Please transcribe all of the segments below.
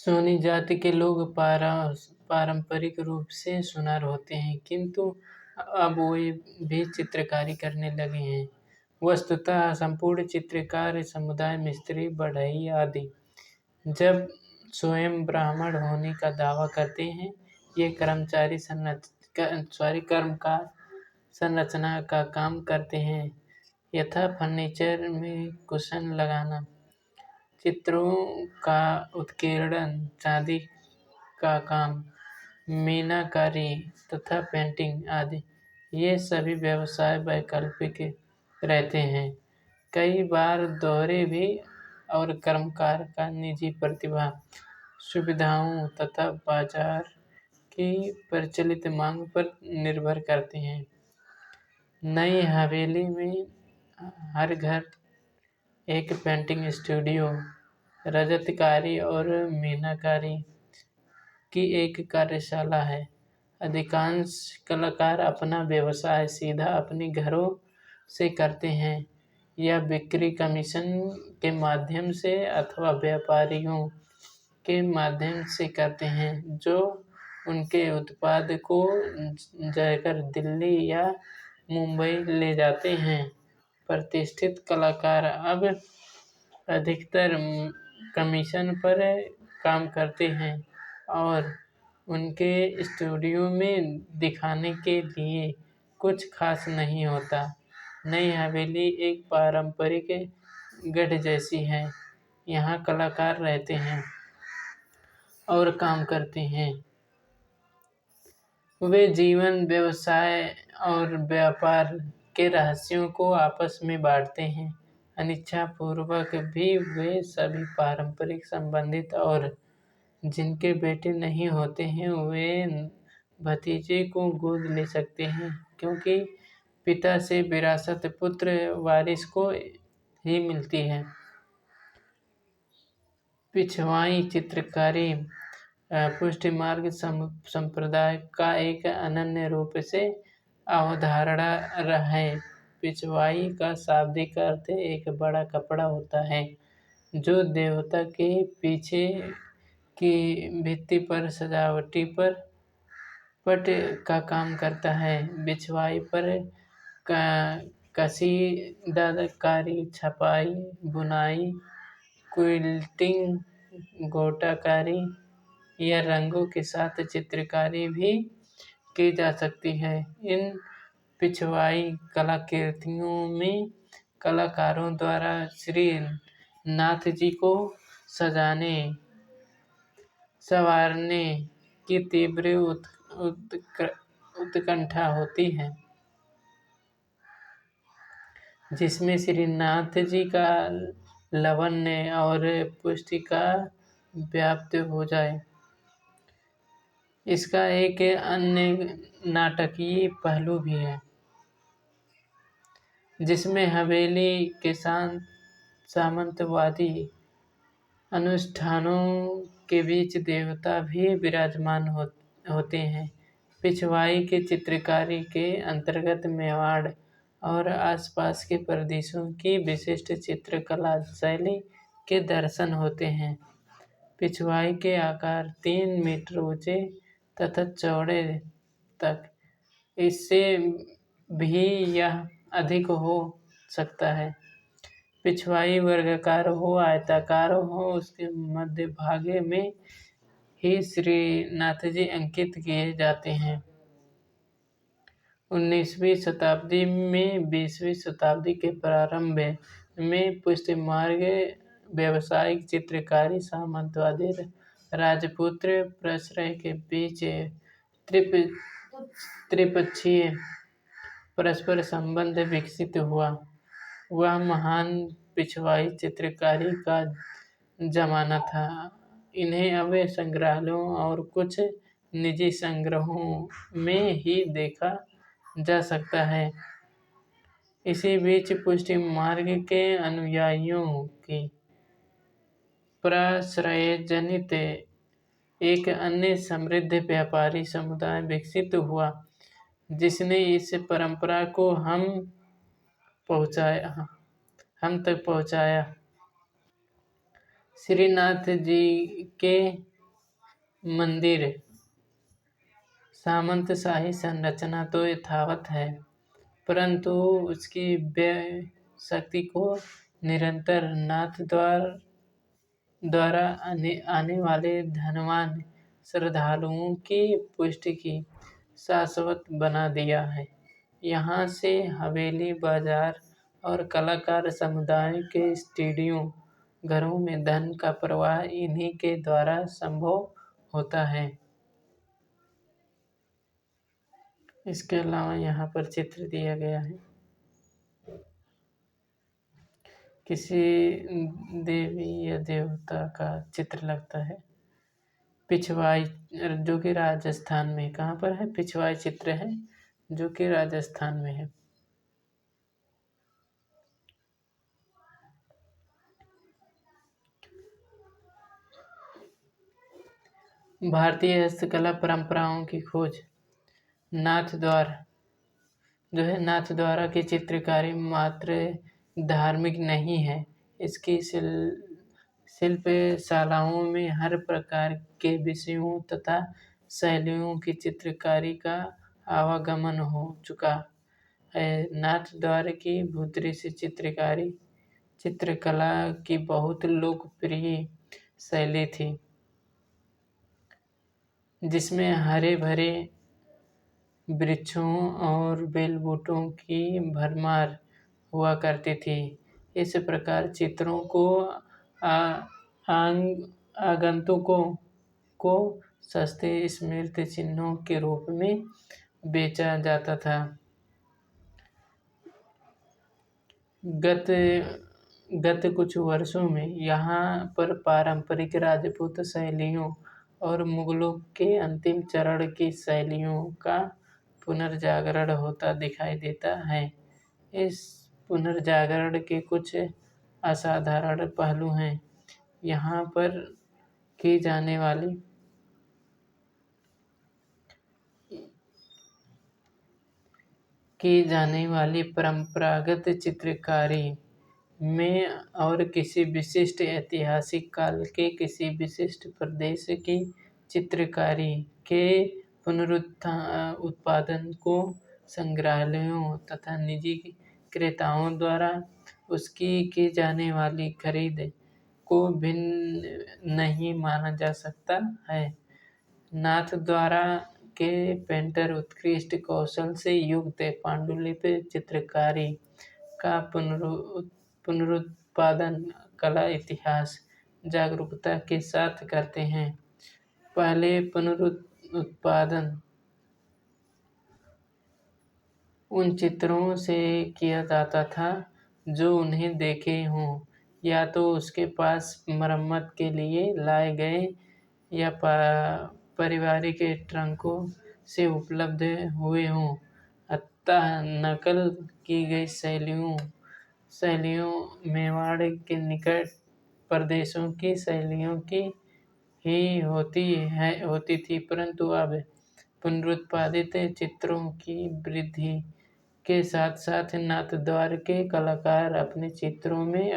सोनी जाति के लोग पारंपरिक रूप से सुनार होते हैं, किंतु अब वे भी चित्रकारी करने लगे हैं। वस्तुतः संपूर्ण चित्रकार समुदाय मिस्त्री, बढ़ई आदि जब स्वयं ब्राह्मण होने का दावा करते हैं, ये कर्मकार संरचना का काम करते हैं, यथा फर्नीचर में कुशन लगाना, चित्रों का उत्कीर्णन, चांदी का काम, मीनाकारी तथा पेंटिंग आदि। ये सभी व्यवसाय वैकल्पिक रहते हैं, कई बार दोहरे भी, और कर्मकार का निजी प्रतिभा, सुविधाओं तथा बाजार की प्रचलित मांग पर निर्भर करते हैं। नई हवेली में हर घर एक पेंटिंग स्टूडियो, रजतकारी और मीनाकारी की एक कार्यशाला है। अधिकांश कलाकार अपना व्यवसाय सीधा अपने घरों से करते हैं या बिक्री कमीशन के माध्यम से अथवा व्यापारियों के माध्यम से करते हैं, जो उनके उत्पाद को जाकर दिल्ली या मुंबई ले जाते हैं। प्रतिष्ठित कलाकार अब अधिकतर कमीशन पर काम करते हैं और उनके स्टूडियो में दिखाने के लिए कुछ खास नहीं होता। नई हवेली एक पारंपरिक गढ़ जैसी है। यहाँ कलाकार रहते हैं और काम करते हैं। वे जीवन, व्यवसाय और व्यापार के रहस्यों को आपस में बांटते हैं। अनिच्छापूर्वक भी वे सभी पारंपरिक संबंधित और जिनके बेटे नहीं होते हैं, वे भतीजे को गोद ले सकते हैं, क्योंकि पिता से विरासत पुत्र वारिस को ही मिलती है। पिछवाई चित्रकारी पुष्टिमार्ग संप्रदाय का एक अनन्य रूप से अवधारणा है। पिछवाई का शाब्दिक अर्थ एक बड़ा कपड़ा होता है, जो देवता के पीछे की भित्ति पर सजावटी पर पट का काम करता है। बिछवाई पर कसीदाकारी, छपाई, बुनाई, क्विल्टिंग, गोटाकारी या रंगों के साथ चित्रकारी भी की जा सकती है। इन पिछवाई कलाकृतियों में कलाकारों द्वारा श्री नाथ जी को सजाने संवारने की तीव्र उत्कंठा होती है, जिसमें श्रीनाथ जी का लावण्य और पुष्टि का व्याप्त हो जाए। इसका एक अन्य नाटकीय पहलू भी है, जिसमें हवेली के सामंतवादी अनुष्ठानों के बीच देवता भी विराजमान होते हैं। पिछवाई की चित्रकारी के अंतर्गत मेवाड़ और आसपास के प्रदेशों की विशिष्ट चित्रकला शैली के दर्शन होते हैं। पिछवाई के आकार 3 मीटर ऊंचे तथा चौड़े तक, इससे भी यह अधिक हो सकता है। पिछवाई वर्गाकार हो, आयताकार हो, उसके मध्य भाग में ही श्रीनाथ जी अंकित किए जाते हैं। 19वीं शताब्दी में 20वीं शताब्दी के प्रारंभ में पुष्टिमार्ग व्यावसायिक चित्रकारी सामंतवादी राजपुत्र प्रश्रय के बीच त्रिपक्षीय परस्पर संबंध विकसित हुआ। वह महान पिछवाई चित्रकारी का जमाना था। इन्हें अब संग्रहालयों और कुछ निजी संग्रहों में ही देखा जा सकता है। इसी बीच पुष्टिमार्ग के अनुयायियों की प्रश्रयजनित एक अन्य समृद्ध व्यापारी समुदाय विकसित हुआ, जिसने इस परंपरा को हम तक पहुंचाया। श्रीनाथ जी के मंदिर सामंतशाही संरचना तो यथावत है, परंतु उसकी व्यय शक्ति को निरंतर नाथ द्वारा आने वाले धनवान श्रद्धालुओं की पुष्टि की शाश्वत बना दिया है। यहाँ से हवेली, बाजार और कलाकार समुदाय के स्टूडियो घरों में धन का प्रवाह इन्हीं के द्वारा संभव होता है। इसके अलावा यहाँ पर चित्र दिया गया है, किसी देवी या देवता का चित्र लगता है। पिछवाई, जो कि राजस्थान में, कहाँ पर है? पिछवाई चित्र है जो कि राजस्थान में है। भारतीय हस्तकला परंपराओं की खोज। नाथ द्वारा की चित्रकारी मात्र धार्मिक नहीं है, इसकी शिल्पशालाओं में हर प्रकार के विषयों तथा शैलियों की चित्रकारी का आवागमन हो चुका है। नाथ द्वारा की भूदृश्य चित्रकला की बहुत लोकप्रिय शैली थी, जिसमें हरे भरे वृक्षों और बेलबूटों की भरमार हुआ करती थी। इस प्रकार चित्रों को आगंतुकों को सस्ते स्मृति चिन्हों के रूप में बेचा जाता था। गत कुछ वर्षों में यहाँ पर पारंपरिक राजपूत शैलियों और मुगलों के अंतिम चरण की शैलियों का पुनर्जागरण होता दिखाई देता है। इस पुनर्जागरण के कुछ असाधारण पहलू हैं। यहाँ पर की जाने वाली परंपरागत चित्रकारी में और किसी विशिष्ट ऐतिहासिक काल के किसी विशिष्ट प्रदेश की चित्रकारी के पुनरुत्पादन को संग्रहालयों तथा निजी क्रेताओं द्वारा उसकी की जाने वाली खरीद को भिन्न नहीं माना जा सकता है। नाथ द्वारा के पेंटर उत्कृष्ट कौशल से युक्त पांडुलिपि चित्रकारी का पुनरुत्पादन कला इतिहास जागरूकता के साथ करते हैं। पहले पुनरुत्पादन उन चित्रों से किया जाता था जो उन्हें देखे हों, या तो उसके पास मरम्मत के लिए लाए गए या पारिवारिक ट्रंकों से उपलब्ध हुए हों। अतः नकल की गई शैलियों मेवाड़ के निकट प्रदेशों की शैलियों की ही होती थी, परंतु अब पुनरुत्पादित चित्रों की वृद्धि के साथ साथ नाथ द्वारा के कलाकार अपने चित्रों में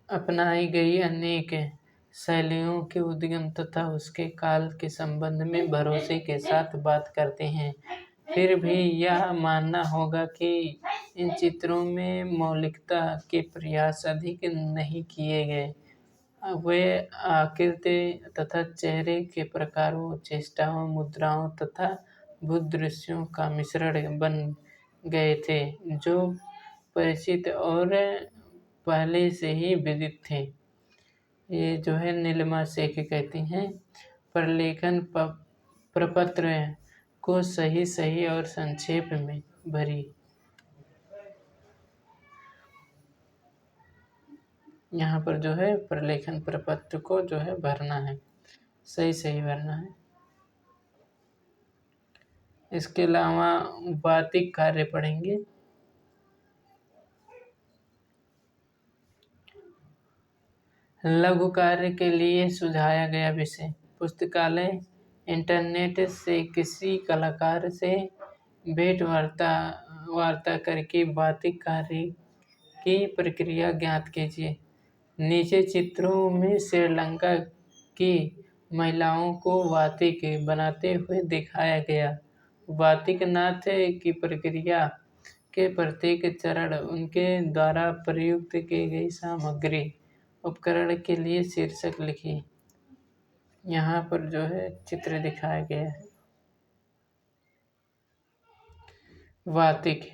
अपनाई गई अनेक शैलियों के उद्गम तथा उसके काल के संबंध में भरोसे के साथ बात करते हैं। फिर भी यह मानना होगा कि इन चित्रों में मौलिकता के प्रयास अधिक नहीं किए गए। वे आकृति तथा चेहरे के प्रकारों, चेष्टाओं, मुद्राओं तथा भूदृश्यों का मिश्रण बन गए थे, जो परिचित और पहले से ही विदित थे। ये जो है नीलिमा शेख कहती हैं, प्रलेखन प्रपत्र को सही और संक्षेप में भरी। यहाँ पर जो है प्रलेखन प्रपत्र को जो है भरना है, सही भरना है। इसके अलावा वातिक कार्य पढ़ेंगे। लघु कार्य के लिए सुझाया गया विषय। पुस्तकालय इंटरनेट से किसी कलाकार से भेंट वार्ता वार्ता करके बातिक कार्य की प्रक्रिया ज्ञात कीजिए। नीचे चित्रों में श्रीलंका की महिलाओं को वातिक बनाते हुए दिखाया गया। वातिक नाच की प्रक्रिया के प्रत्येक चरण उनके द्वारा प्रयुक्त की गई सामग्री उपकरण के लिए शीर्षक लिखिए। यहाँ पर जो है चित्र दिखाया गया है। वातिक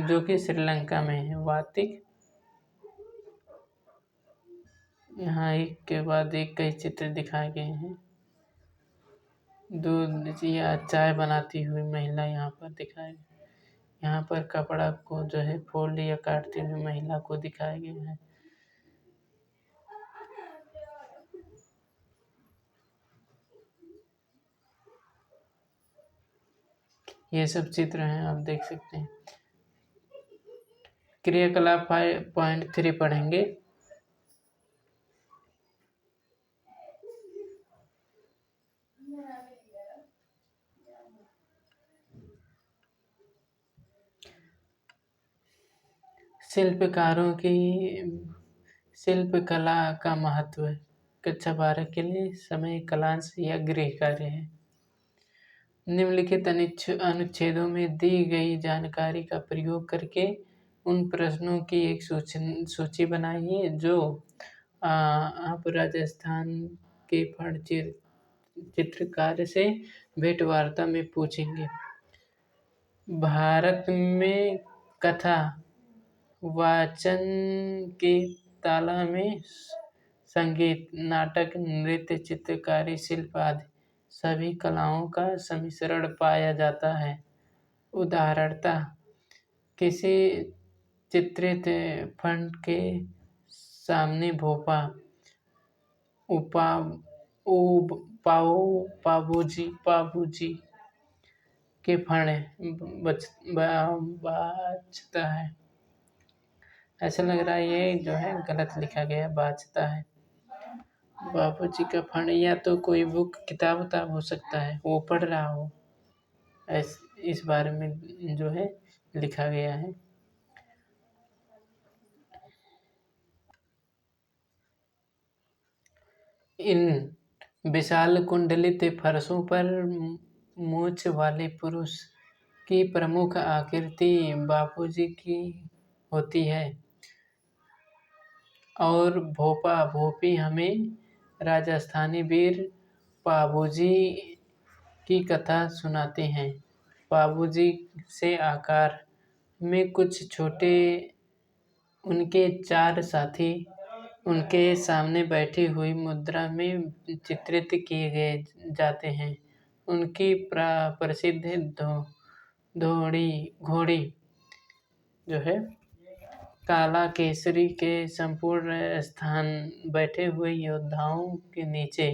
जो कि श्रीलंका में है। वातिक यहाँ एक के बाद एक कई चित्र दिखाए गए हैं। दूध या चाय बनाती हुई महिला यहाँ पर दिखाई गई। यहाँ पर कपड़ा को जो है फोल्ड या काटती हुई महिला को दिखाया गया है। ये सब चित्र हैं, आप देख सकते हैं। क्रियाकलाप 5.3 पढ़ेंगे। शिल्पकारों की शिल्पकला का महत्व। कक्षा 12 के लिए समय कलांश या गृह कार्य है। निम्नलिखित अनुच्छेदों में दी गई जानकारी का प्रयोग करके उन प्रश्नों की एक सूची बनाइए जो आप राजस्थान के फण चित्रकार से भेंट वार्ता में पूछेंगे। भारत में कथा वाचन की कला में संगीत, नाटक, नृत्य, चित्रकारी, शिल्प आदि सभी कलाओं का सम्मिश्रण पाया जाता है। उदाहरणतः किसी चित्रित फण के सामने भोपा, पाबूजी के फण बाजता है। ऐसा लग रहा है ये जो है गलत लिखा गया है, बाजता है। बाबूजी का फण या तो कोई बुक किताब हो सकता है, वो पढ़ रहा हो, इस बारे में जो है लिखा गया है। इन विशाल कुंडलित फर्शों पर मूछ वाले पुरुष की प्रमुख आकृति बापूजी की होती है और भोपा भोपी हमें राजस्थानी वीर पाबूजी की कथा सुनाते हैं। पाबूजी से आकार में कुछ छोटे उनके 4 साथी उनके सामने बैठी हुई मुद्रा में चित्रित किए गए जाते हैं। उनकी प्रसिद्ध घोड़ी जो है काला केसरी के संपूर्ण स्थान बैठे हुए योद्धाओं के नीचे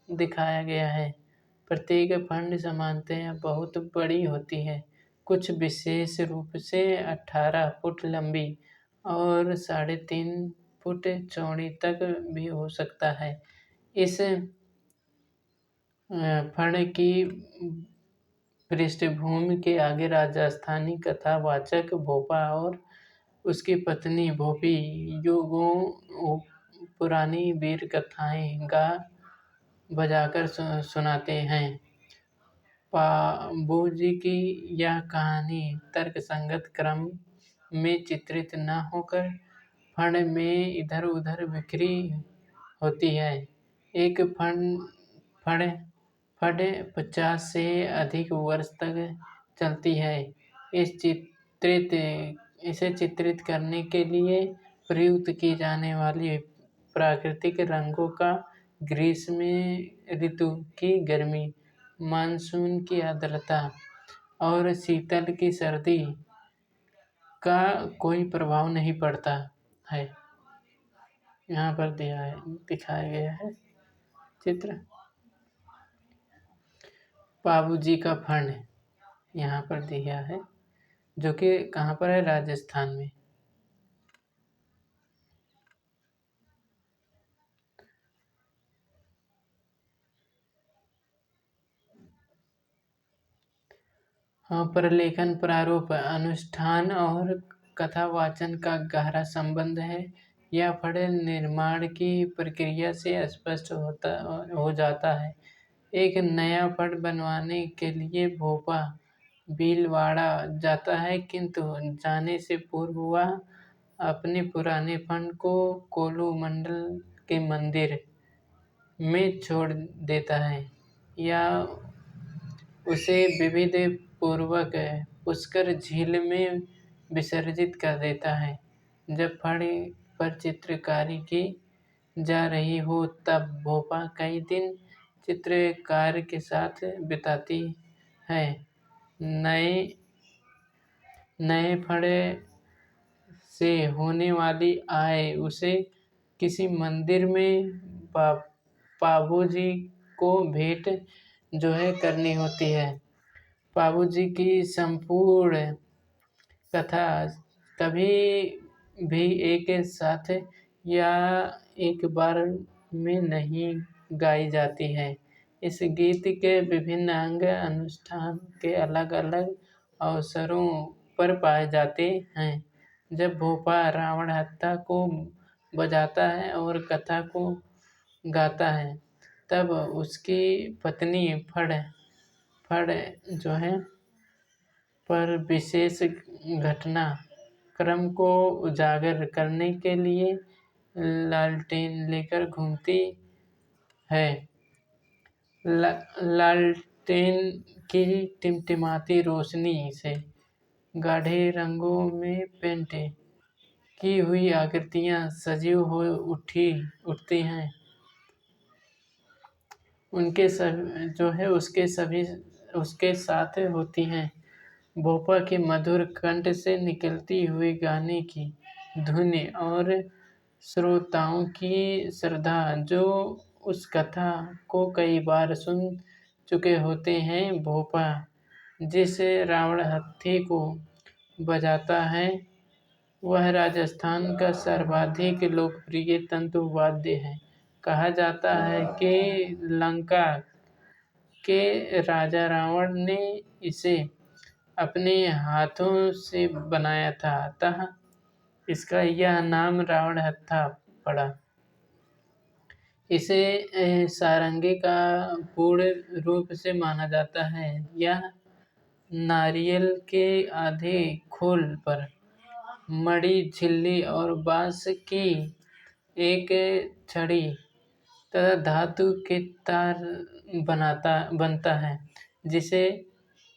दिखाया गया है। प्रत्येक फंड सामान्यतः बहुत बड़ी होती है, कुछ विशेष रूप से 18 फुट लंबी और 3.5 फुट चौड़ी तक भी हो सकता है। इस फण की पृष्ठभूमि के आगे राजस्थानी कथावाचक भोपा और उसकी पत्नी भोपी युगों पुरानी वीर कथाएं गा बजाकर सुनाते हैं। पाबूजी की यह कहानी तर्कसंगत क्रम में चित्रित न होकर फण में इधर उधर बिखरी होती है। एक फण 50 से अधिक वर्ष तक चलती है। इसे चित्रित करने के लिए प्रयुक्त की जाने वाली प्राकृतिक रंगों का ग्रीष्म ऋतु की गर्मी, मानसून की आर्द्रता और शीतल की सर्दी का कोई प्रभाव नहीं पड़ता है। यहाँ पर दिखाया गया है चित्र। पाबूजी का फण यहाँ पर दिया है, जो कि कहाँ पर है, राजस्थान में। प्रलेखन प्रारूप अनुष्ठान और कथावाचन का गहरा संबंध है। यह फड़ निर्माण की प्रक्रिया से स्पष्ट हो जाता है। एक नया फड़ बनवाने के लिए भोपा भीलवाड़ा जाता है, किंतु जाने से पूर्व वह अपने पुराने फंड को कोलू मंडल के मंदिर में छोड़ देता है या उसे विधि पूर्वक पुष्कर झील में विसर्जित कर देता है। जब फड़ पर चित्रकारी की जा रही हो तब भोपा कई दिन चित्रकार के साथ बिताती है। नए फड़ से होने वाली आय उसे किसी मंदिर में पाबूजी को भेंट करनी होती है। पाबूजी की संपूर्ण कथा कभी भी एक साथ या एक बार में नहीं गाई जाती है। इस गीत के विभिन्न अंग अनुष्ठान के अलग अलग अवसरों पर पाए जाते हैं। जब भोपा रावण हत्या को बजाता है और कथा को गाता है, तब उसकी पत्नी फड़ पर विशेष घटना क्रम को उजागर करने के लिए लालटेन लेकर घूमती है। लालटेन की टिमटिमाती रोशनी से गाढ़े रंगों में पेंट की हुई आकृतियां सजीव हो उठती हैं। उसके साथ होती हैं। भोपा के मधुर कंठ से निकलती हुई गाने की धुन और श्रोताओं की श्रद्धा जो उस कथा को कई बार सुन चुके होते हैं। भोपा जिस रावण हत्थे को बजाता है वह राजस्थान का सर्वाधिक लोकप्रिय तंतु वाद्य है। कहा जाता है कि लंका के राजा रावण ने इसे अपने हाथों से बनाया था, अतः इसका यह नाम रावण हत्था पड़ा। इसे सारंगी का पूर्ण रूप से माना जाता है। यह नारियल के आधे खोल पर मड़ी, झिल्ली और बांस की एक छड़ी तथा धातु के तार बनता है, जिसे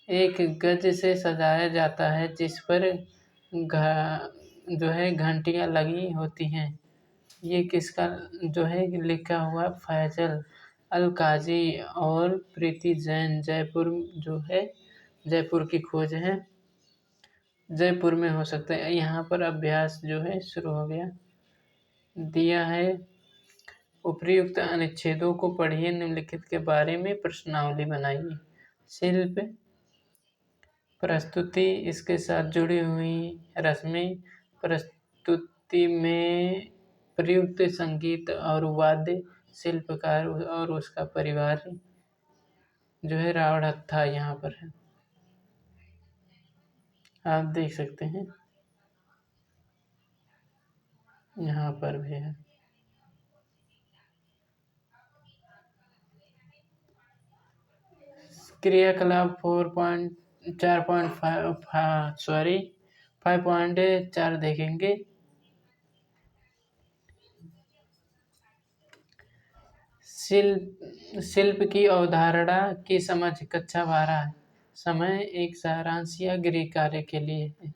एक गज से सजाया जाता है, जिस पर घंटियां लगी होती हैं। ये किसका लिखा हुआ फैजल अल काजी और प्रीति जैन, जयपुर की खोज है। जयपुर में हो सकता है। यहाँ पर अभ्यास शुरू हो गया दिया है। उपर्युक्त अनुच्छेदों को पढ़िए। निम्नलिखित के बारे में प्रश्नावली बनाइए। शिल्प प्रस्तुति, इसके साथ जुड़ी हुई रस्में, प्रस्तुति में प्रयुक्त संगीत और वाद्य, शिल्पकार और उसका परिवार रावण हत्था यहाँ पर है, आप देख सकते हैं। यहाँ पर भी है। क्रियाकलाप 5.4 देखेंगे। शिल्प की अवधारणा की समझ, कक्षा 12। समय एक सारांश या गृह कार्य के लिए है।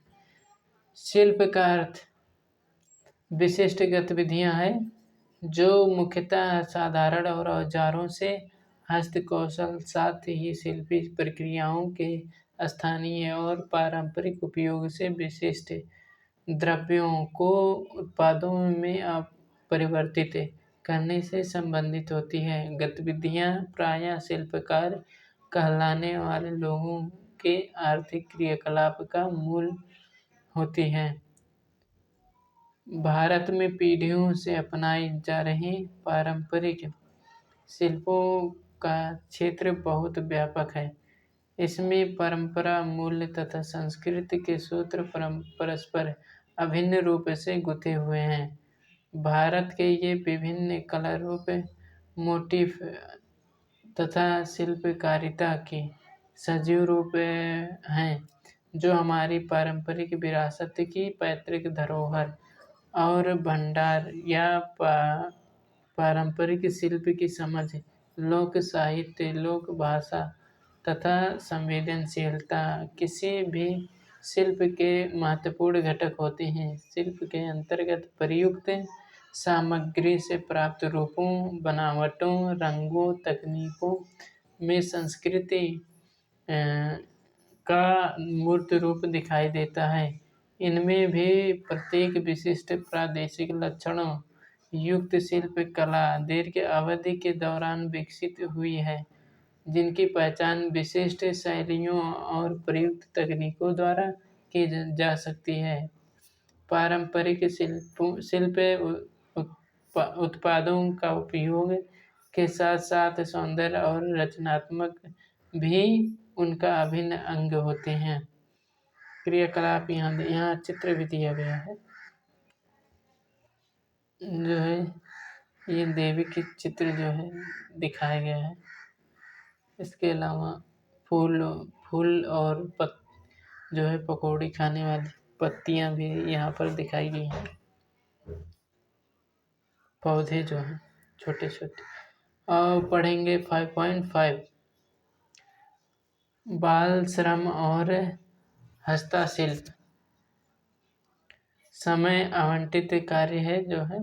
शिल्प का अर्थ विशिष्ट गतिविधियां हैं जो मुख्यतः साधारण और औजारों से हस्तकौशल, साथ ही शिल्पी प्रक्रियाओं के स्थानीय और पारंपरिक उपयोग से विशिष्ट द्रव्यों को उत्पादों में परिवर्तित करने से संबंधित होती है। गतिविधियां प्रायः शिल्पकार कहलाने वाले लोगों के आर्थिक क्रियाकलाप का मूल होती हैं। भारत में पीढ़ियों से अपनाई जा रही पारंपरिक शिल्पों का क्षेत्र बहुत व्यापक है। इसमें परंपरा, मूल्य तथा संस्कृति के सूत्र परस्पर अभिन्न रूप से गुथे हुए हैं। भारत के ये विभिन्न कला रूप, मोटिफ तथा शिल्पकारिता की सजीव रूप हैं, जो हमारी पारंपरिक विरासत की पैतृक धरोहर और भंडार या पारंपरिक शिल्प की समझ, लोक साहित्य, लोक भाषा तथा संवेदनशीलता किसी भी शिल्प के महत्वपूर्ण घटक होते हैं। शिल्प के अंतर्गत प्रयुक्त सामग्री से प्राप्त रूपों, बनावटों, रंगों, तकनीकों में संस्कृति का मूर्त रूप दिखाई देता है। इनमें भी प्रत्येक विशिष्ट प्रादेशिक लक्षणों युक्त शिल्प कला दीर्घ अवधि के दौरान विकसित हुई है, जिनकी पहचान विशिष्ट शैलियों और प्रयुक्त तकनीकों द्वारा की जा सकती है। पारंपरिक शिल्प उत्पादों का उपयोग के साथ साथ सौंदर्य और रचनात्मक भी उनका अभिन्न अंग होते हैं। क्रियाकलाप यहाँ चित्र भी दिया गया है, जो है ये देवी के चित्र जो है दिखाया गया है। इसके अलावा फूल और जो है पकौड़ी खाने वाली पत्तियां भी यहाँ पर दिखाई गई हैं। पौधे जो हैं छोटे छोटे। और पढ़ेंगे 5.5 बाल श्रम और हस्तशिल्प। समय आवंटित कार्य है जो है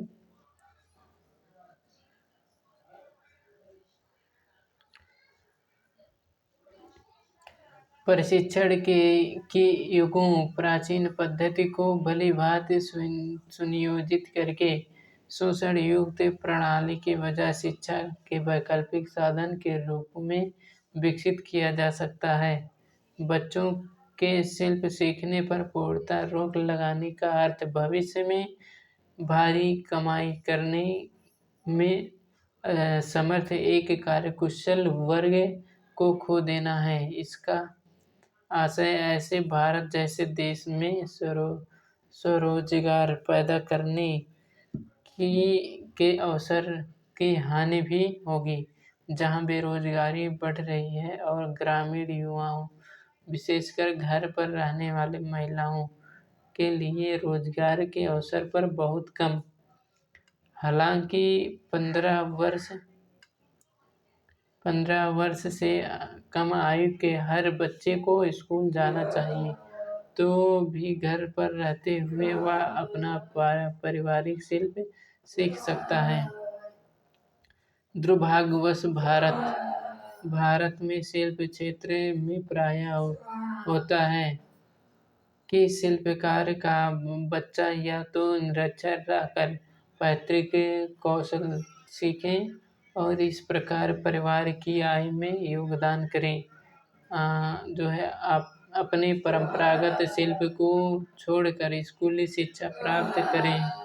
प्रशिक्षण की युगों प्राचीन पद्धति को भली भांति सुनियोजित करके शोषण युक्त प्रणाली के बजाय शिक्षा के वैकल्पिक साधन के रूप में विकसित किया जा सकता है। बच्चों के शिल्प सीखने पर पूर्णतः रोक लगाने का अर्थ भविष्य में भारी कमाई करने में समर्थ एक कार्यकुशल वर्ग को खो देना है। इसका आशय ऐसे भारत जैसे देश में स्वरोजगार पैदा करने के अवसर की हानि भी होगी, जहां बेरोजगारी बढ़ रही है और ग्रामीण युवाओं, विशेषकर घर पर रहने वाले महिलाओं के लिए रोजगार के अवसर पर बहुत कम। हालांकि 15 वर्ष से कम आयु के हर बच्चे को स्कूल जाना चाहिए, तो भी घर पर रहते हुए वह अपना पारिवारिक शिल्प सीख सकता है। दुर्भाग्यवश भारत में शिल्प क्षेत्र में प्रायः होता है कि शिल्पकार का बच्चा या तो निरक्षर रहकर पैतृक कौशल सीखें और इस प्रकार परिवार की आय में योगदान करें, जो है आप अपने परंपरागत शिल्प को छोड़कर स्कूली शिक्षा प्राप्त करें।